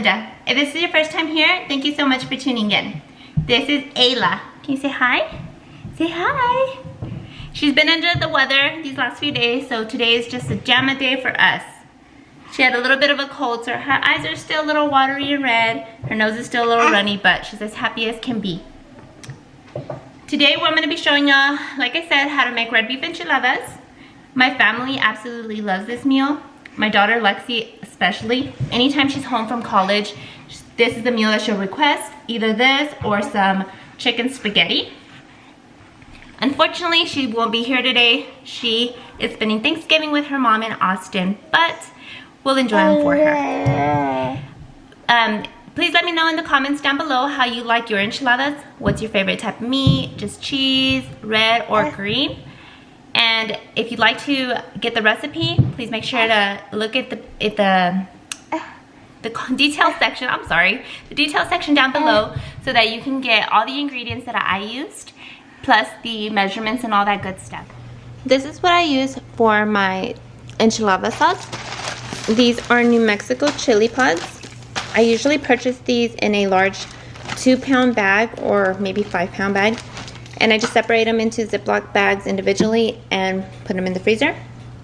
Belinda. If this is your first time here, thank you so much for tuning in. This is Ayla. Can you say hi? Say hi. She's been under the weather these last few days, so today is just a JAMA day for us. She had a little bit of a cold, so her eyes are still a little watery and red. Her nose is still a little runny, but she's as happy as can be. Today, I'm going to be showing y'all, like I said, how to make red beef enchiladas. My family absolutely loves this meal. My daughter Lexi especially. Anytime she's home from college, this is the meal that she'll request. Either this or some chicken spaghetti. Unfortunately, she won't be here today. She is spending Thanksgiving with her mom in Austin, but we'll enjoy them for her. Please let me know in the comments down below how you like your enchiladas. What's your favorite type of meat? Just cheese, red, or green? And if you'd like to get the recipe, please make sure to look at the detail section. I'm sorry, the detail section down below, so that you can get all the ingredients that I used, plus the measurements and all that good stuff. This is what I use for my enchilada sauce. These are New Mexico chili pods. I usually purchase these in a large 2-pound bag or maybe 5-pound bag. And I just separate them into Ziploc bags individually and put them in the freezer.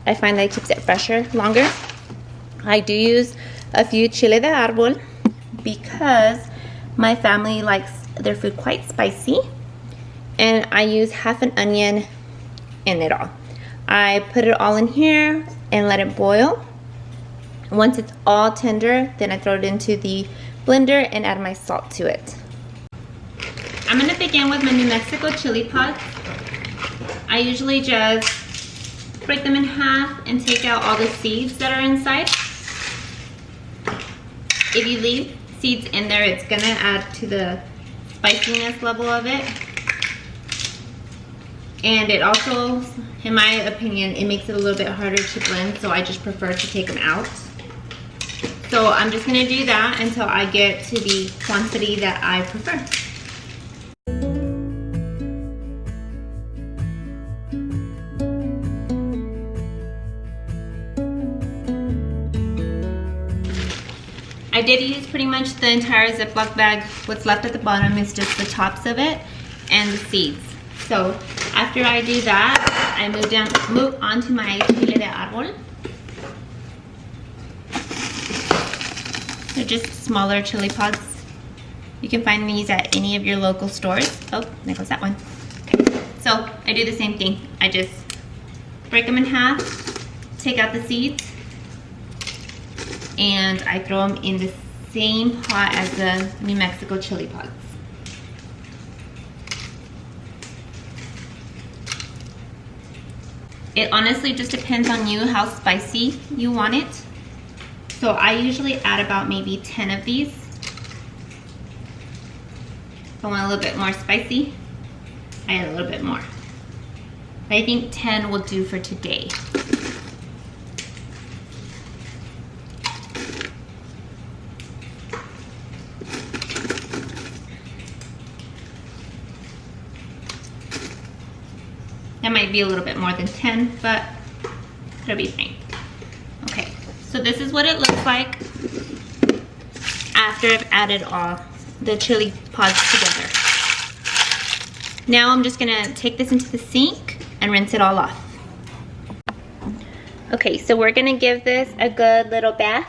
I find that it keeps it fresher longer. I do use a few Chile de Árbol because my family likes their food quite spicy. And I use half an onion in it all. I put it all in here and let it boil. Once it's all tender, then I throw it into the blender and add my salt to it. I'm going to begin with my New Mexico chili pods. I usually just break them in half and take out all the seeds that are inside. If you leave seeds in there, it's going to add to the spiciness level of it. And it also, in my opinion, it makes it a little bit harder to blend, so I just prefer to take them out. So I'm just going to do that until I get to the quantity that I prefer. I did use pretty much the entire Ziploc bag. What's left at the bottom is just the tops of it and the seeds. So after I do that, I move on to my Chile de Árbol. They're just smaller chili pods. You can find these at any of your local stores. Oh, there goes that one. So I do the same thing. I just break them in half, take out the seeds, and I throw them in the same pot as the New Mexico chili pods. It honestly just depends on you how spicy you want it. So I usually add about maybe 10 of these. If I want a little bit more spicy, I add a little bit more. But I think 10 will do for today. That might be a little bit more than 10, but it'll be fine. Okay, so this is what it looks like after I've added all the chili pods together. Now I'm just gonna take this into the sink and rinse it all off. Okay, so we're gonna give this a good little bath.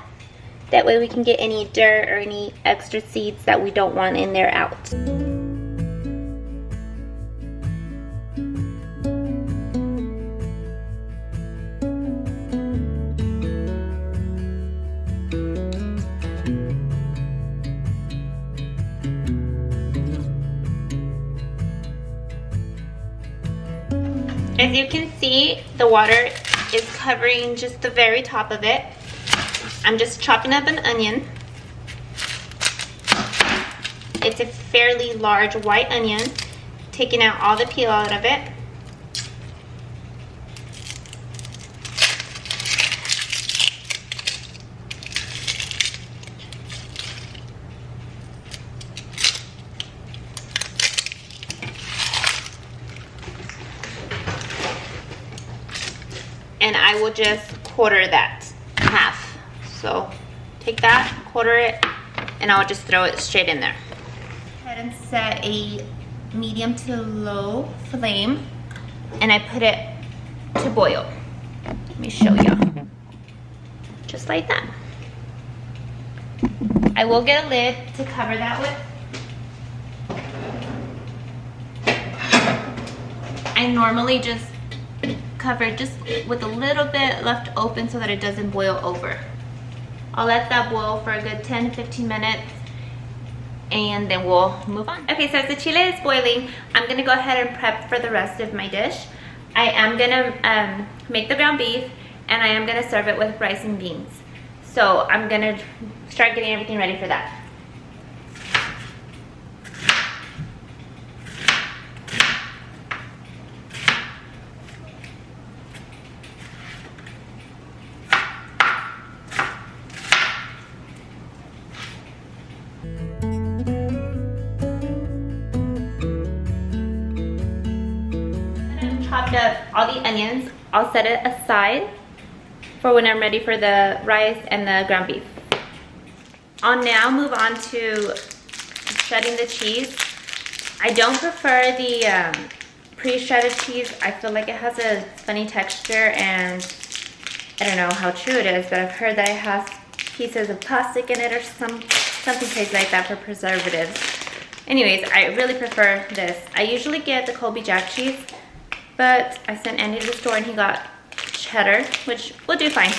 That way we can get any dirt or any extra seeds that we don't want in there out. As you can see, the water is covering just the very top of it. I'm just chopping up an onion. It's a fairly large white onion, taking out all the peel out of it. And I will just quarter that in half. So take that, quarter it and I'll just throw it straight in there. Go ahead and set a medium to low flame, and I put it to boil. Let me show you. Just like that. I will get a lid to cover that with. I normally just cover it just with a little bit left open so that it doesn't boil over. I'll let that boil for a good 10 to 15 minutes and then we'll move on. Okay, so as the chile is boiling, I'm gonna go ahead and prep for the rest of my dish. I am gonna make the ground beef, and I am gonna serve it with rice and beans. So I'm gonna start getting everything ready for that. Chopped up all the onions. I'll set it aside for when I'm ready for the rice and the ground beef. I'll now move on to shredding the cheese. I don't prefer the pre-shredded cheese. I feel like it has a funny texture, and I don't know how true it is, but I've heard that it has pieces of plastic in it or something crazy like that for preservatives. Anyways, I really prefer this. I usually get the Colby Jack Cheese, but I sent Andy to the store and he got cheddar, which will do fine.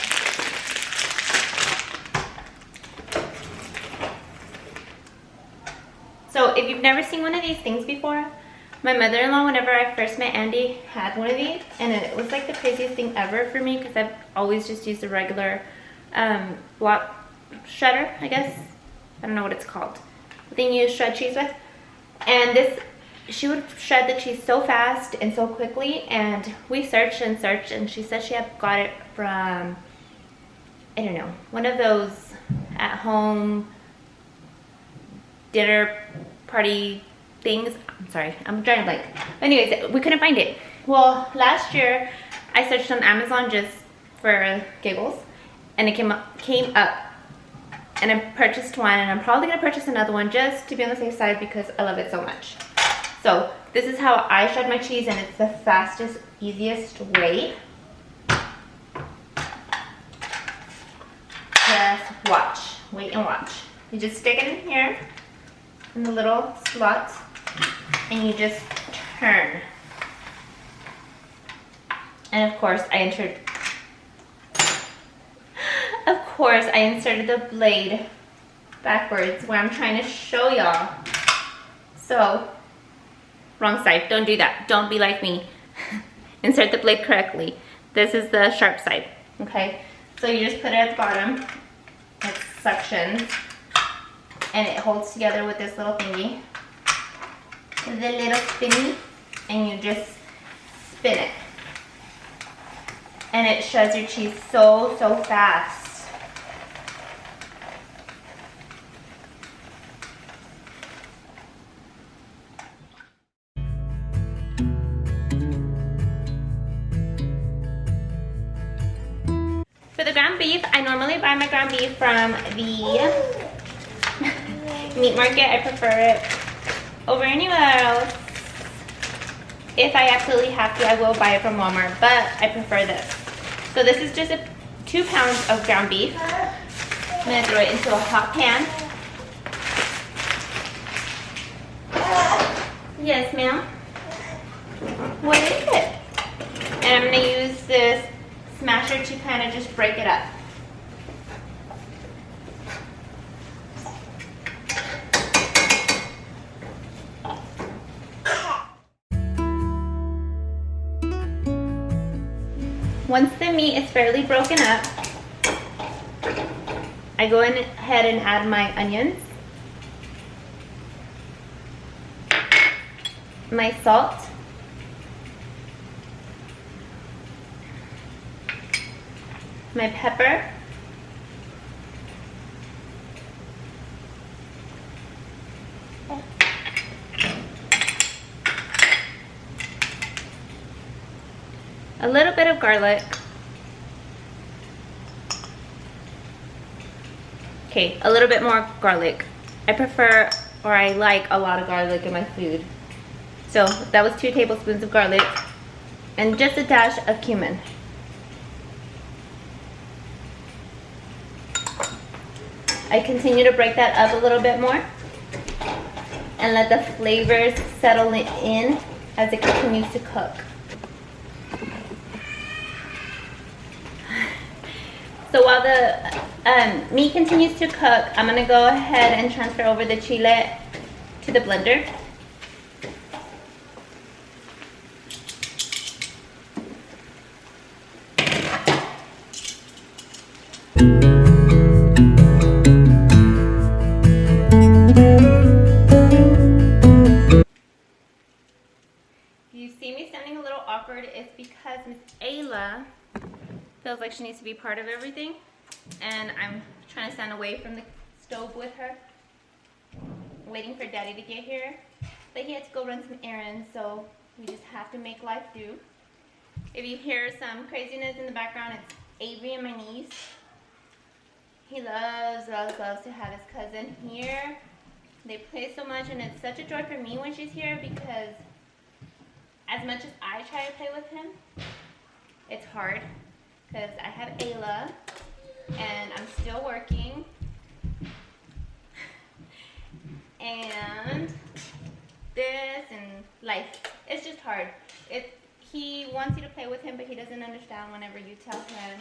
So if you've never seen one of these things before, my mother-in-law, whenever I first met Andy, had one of these, and it was like the craziest thing ever for me because I've always just used the regular block shredder, I guess. I don't know what it's called. The thing you shred cheese with. And this, she would shred the cheese so fast and so quickly, and we searched and searched, and she said she had got it from, I don't know, one of those at-home dinner party things. I'm sorry, I'm drawing a blank. Anyways, we couldn't find it. Well, last year I searched on Amazon just for giggles, and it came up, and I purchased one, and I'm probably gonna purchase another one just to be on the safe side because I love it so much. So this is how I shred my cheese, and it's the fastest, easiest way. Just watch, wait and watch. You just stick it in here, in the little slot, and you just turn. And of course I inserted the blade backwards where I'm trying to show y'all. So, wrong side, don't do that. Don't be like me. Insert the blade correctly. This is the sharp side, okay? So you just put it at the bottom, it suctions, and it holds together with this little thingy. The little spinny, and you just spin it. And it shreds your cheese so fast. For the ground beef, I normally buy my ground beef from the meat market. I prefer it over anywhere else. If I absolutely have to, I will buy it from Walmart, but I prefer this. So this is just 2 pounds of ground beef. I'm gonna throw it into a hot pan. Yes, ma'am. What is it? And I'm gonna use this smasher to kind of just break it up. Once the meat is fairly broken up, I go in ahead and add my onions, my salt, my pepper, a little bit of garlic, okay, a little bit more garlic, I prefer, or I like, a lot of garlic in my food. So that was 2 tablespoons of garlic and just a dash of cumin. I continue to break that up a little bit more and let the flavors settle in as it continues to cook. So while the meat continues to cook, I'm gonna go ahead and transfer over the chile to the blender. You see me sounding a little awkward, it's because Miss Ayla feels like she needs to be part of everything, and I'm trying to stand away from the stove with her, waiting for Daddy to get here. But he had to go run some errands, so we just have to make life do. If you hear some craziness in the background, it's Avery and my niece. He loves to have his cousin here. They play so much, and it's such a joy for me when she's here, because as much as I try to play with him, it's hard because I have Ayla and I'm still working, and this and life, it's just hard. He wants you to play with him, but he doesn't understand whenever you tell him,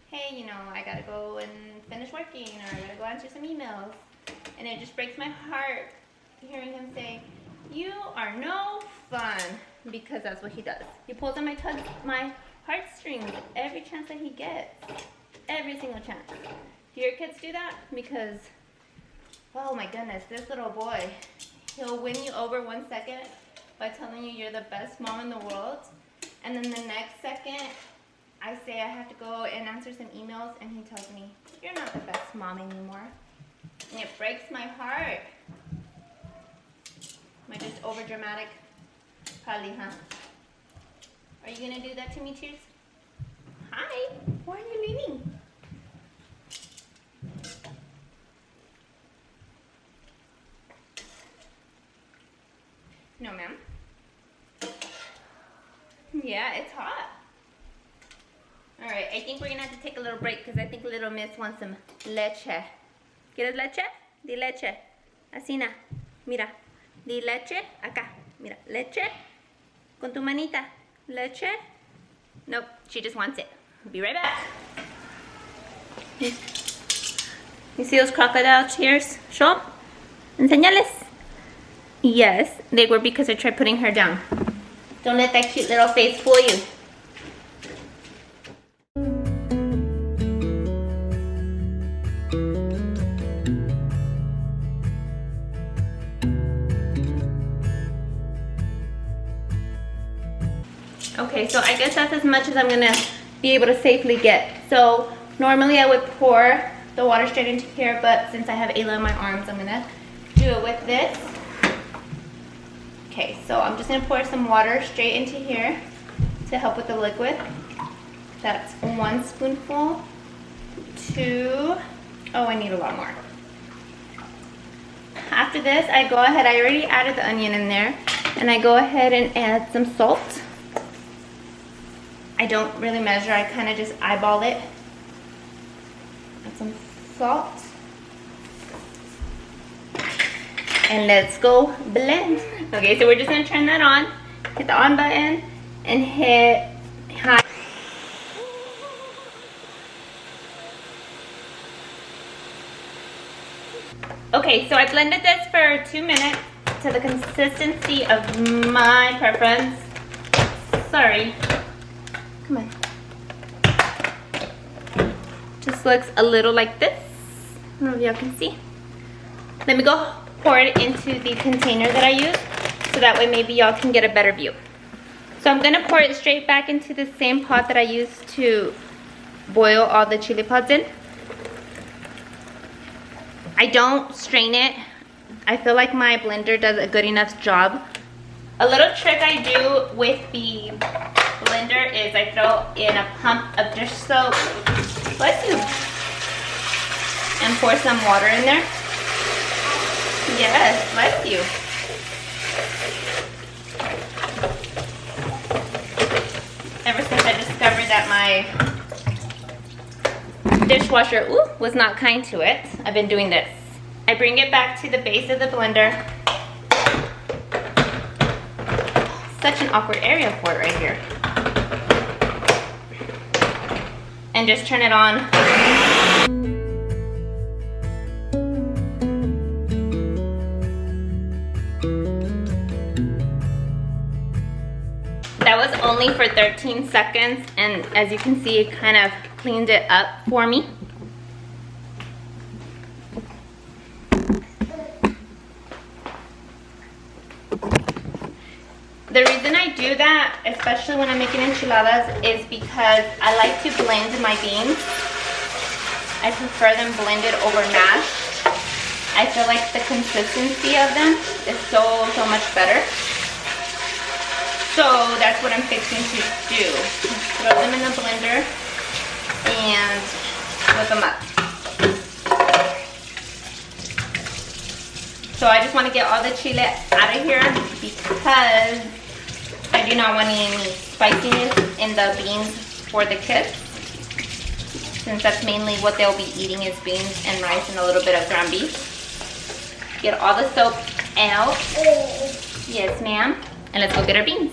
hey, you know, I gotta go and finish working, or I gotta go answer some emails. And it just breaks my heart hearing him say, you are no fun, because that's what he does. He pulls on my heartstrings every chance that he gets. Every single chance. Do your kids do that? Because, oh my goodness, this little boy, he'll win you over 1 second by telling you you're the best mom in the world. And then the next second, I say I have to go and answer some emails, and he tells me, you're not the best mom anymore. And it breaks my heart. Am I just over dramatic? Probably, huh? Are you gonna do that to me, Cheers? Hi, why are you leaving? No, ma'am. Yeah, it's hot. All right, I think we're gonna have to take a little break because I think little miss wants some leche. ¿Quieres leche? Di leche. Así na. Mira. Di leche. Acá. Mira. Leche. Con tu manita. Leche. Nope, she just wants it. Be right back. You see those crocodile tears? Show 'em. Enseñales. Yes, they were because I tried putting her down. Don't let that cute little face fool you. Okay, so I guess that's as much as I'm gonna be able to safely get. So normally I would pour the water straight into here, but since I have Ayla in my arms, I'm gonna do it with this. Okay, so I'm just gonna pour some water straight into here to help with the liquid. That's 1 spoonful, 2, oh, I need a lot more. After this, I go ahead, I already added the onion in there, and I go ahead and add some salt. I don't really measure, I kind of just eyeball it. Add some salt. And let's go blend. Okay, so we're just gonna turn that on, hit the on button, and hit high. Okay, so I blended this for 2 minutes to the consistency of my preference. Sorry. Come on. Just looks a little like this. I don't know if y'all can see. Let me go pour it into the container that I use, so that way maybe y'all can get a better view. So I'm gonna pour it straight back into the same pot that I used to boil all the chili pods in. I don't strain it. I feel like my blender does a good enough job. A little trick I do with the blender is I throw in a pump of dish soap, bless you, and pour some water in there. Yes, bless you. Ever since I discovered that my dishwasher was not kind to it, I've been doing this. I bring it back to the base of the blender. Such an awkward area for it right here. And just turn it on. That was only for 13 seconds, and as you can see, it kind of cleaned it up for me. The reason I do that, especially when I'm making enchiladas, is because I like to blend my beans. I prefer them blended over mashed. I feel like the consistency of them is so much better. So that's what I'm fixing to do. Throw them in the blender and whip them up. So I just want to get all the chile out of here because I do not want any spiciness in the beans for the kids, since that's mainly what they'll be eating is beans and rice and a little bit of ground beef. Get all the soap out. Yes, ma'am. And let's go get our beans.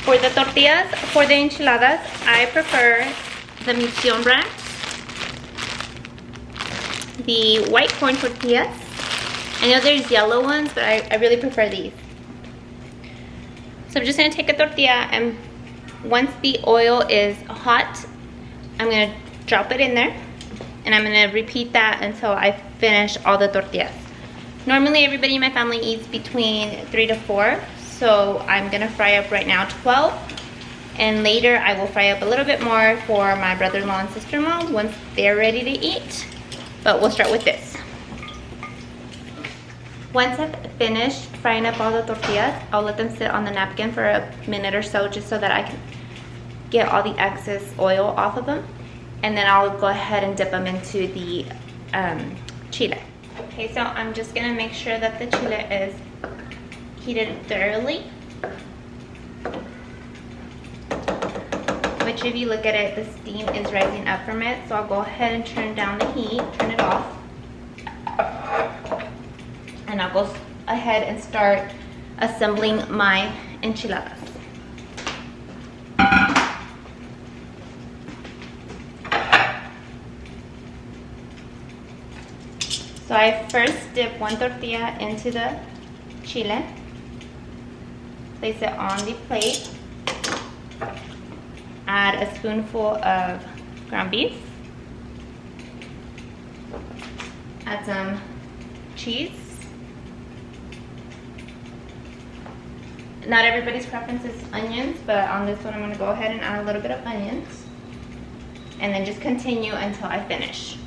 For the tortillas, for the enchiladas, I prefer the misión wraps, the white corn tortillas. I know there's yellow ones, but I really prefer these. So I'm just gonna take a tortilla, and once the oil is hot, I'm gonna drop it in there, and I'm gonna repeat that until I finish all the tortillas. Normally everybody in my family eats between 3 to 4. So I'm gonna fry up right now 12, and later I will fry up a little bit more for my brother-in-law and sister-in-law once they're ready to eat. But we'll start with this. Once I've finished frying up all the tortillas, I'll let them sit on the napkin for a minute or so, just so that I can get all the excess oil off of them. And then I'll go ahead and dip them into the chile. Okay, so I'm just gonna make sure that the chile is heated thoroughly, which if you look at it, the steam is rising up from it. So I'll go ahead and turn down the heat, turn it off, and I'll go ahead and start assembling my enchiladas. So I first dip one tortilla into the chile. Place it on the plate. Add a spoonful of ground beef. Add some cheese. Not everybody's preference is onions, but on this one I'm going to go ahead and add a little bit of onions. And then just continue until I finish.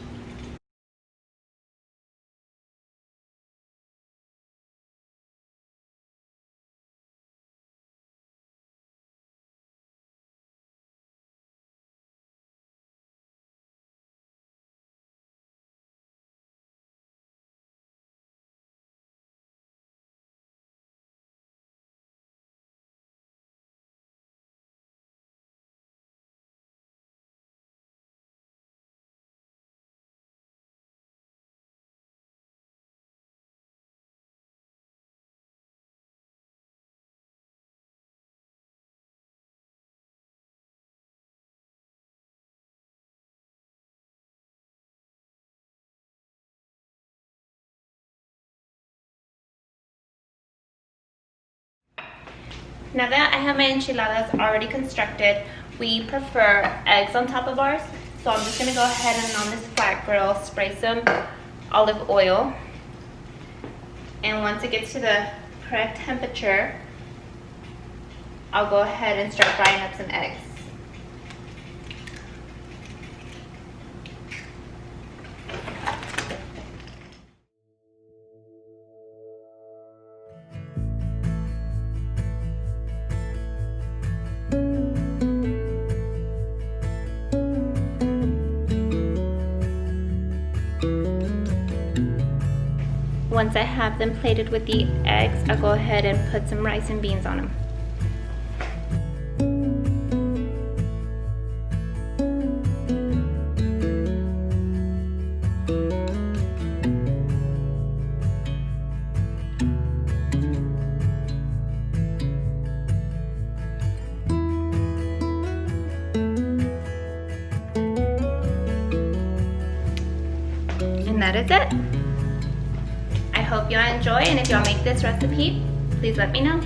Now that I have my enchiladas already constructed, we prefer eggs on top of ours. So I'm just gonna go ahead and on this flat grill, spray some olive oil. And once it gets to the correct temperature, I'll go ahead and start frying up some eggs. once I have them plated with the eggs, I'll go ahead and put some rice and beans on them. And that is it. I hope y'all enjoy, and if y'all make this recipe, please let me know.